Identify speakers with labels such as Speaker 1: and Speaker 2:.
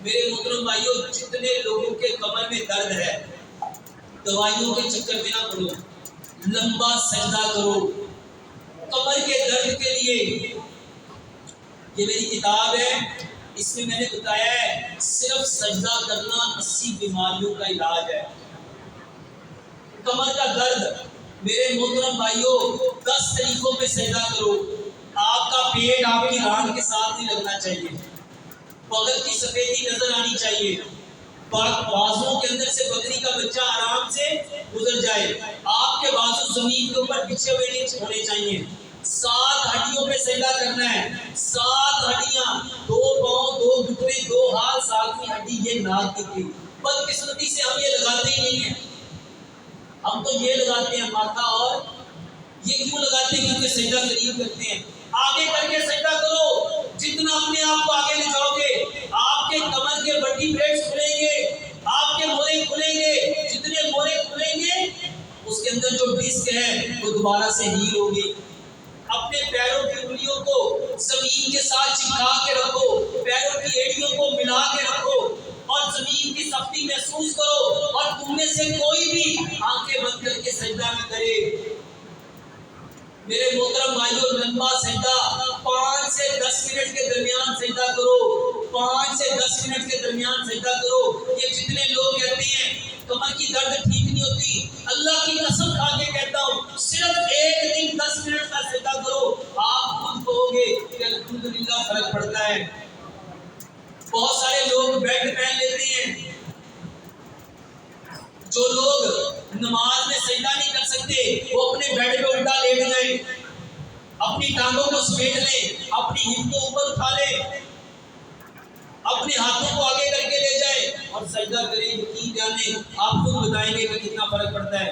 Speaker 1: میرے محترم بھائیوں، جتنے لوگوں کے کمر میں درد ہے، دوائیوں کے چکر میں نہ پڑو، لمبا سجدہ کرو کمر کے درد کے لیے۔ یہ میری کتاب ہے، اس میں نے بتایا ہے صرف سجدہ کرنا 80 بیماریوں کا علاج ہے۔ کمر کا درد، میرے محترم بھائیوں، 10 طریقوں پہ سجدہ کرو۔ آپ کا پیٹ آپ کی ران کے ساتھ نہیں لگنا چاہیے، بغل کی سفیدی نظر آنی چاہیے، بازو کے اندر سے بکری کا بچہ آرام سے گزر جائے، آپ کے بازو زمین کے اوپر بچھے ہوئے ہونے چاہیے۔ 7 ہڈیوں پہ سجدہ کرنا ہے، 7 ہڈیاں، 2 پاؤں، 2 گھٹنے، 2 ہاتھ، 7ویں ہڈی یہ ناک کی تھی۔ بدقسمتی سے ہم یہ لگاتے ہی نہیں ہیں، ہم تو یہ لگاتے ہیں ماتھا، اور یہ کیوں لگاتے ہیں؟ کیونکہ سجدہ قریب کرتے ہیں۔ آگے کر کے سجدہ کرو، جتنا اپنے آپ کو آگے لے جاؤ گے، آپ کے کمر کے ورٹیبریٹس کھلیں گے، آپ کے مورے کھلیں گے، جتنے مورے کھلیں گے اس کے اندر جو ڈسک ہے وہ دوبارہ سے ہیل ہوگی۔ اپنے پیروں کی انگلیوں کو زمین کے ساتھ چپکا کے رکھو، پیروں کی ایڑیوں کو ملا کے رکھو اور زمین کی سختی محسوس کرو، اور تم میں سے کوئی بھی آنکھیں بند کر کے سجدہ نہ کرے۔ میرے محترم بھائیوں، لمبا سجدہ 5 سے 10 منٹ کے درمیان سجدہ کرو، 5 سے 10 منٹ کے درمیان سجدہ کرو۔ یہ جتنے لوگ کہتے ہیں کمر کی درد ٹھیک نہیں ہوتی، اللہ کی قسم کھا کے کہتا ہوں، صرف ایک دن 10 منٹ کا سجدہ کرو، آپ خود کہو گے کہ الحمدللہ فرق پڑتا ہے۔ بہت سارے لوگ بیلٹ پہن لیتے ہیں، جو لوگ نماز میں سجدہ نہیں کر سکتے وہ اپنے بیڈ پہ الٹا لیٹ جائیں، اپنی ٹانگوں کو سمیٹ لیں، اپنی ہپ کو اوپر اٹھا لیں، اپنے ہاتھوں کو آگے کر کے لے جائیں اور سجدہ کریں۔ یقین جانیں آپ خود بتائیں گے کہ کتنا فرق پڑتا ہے۔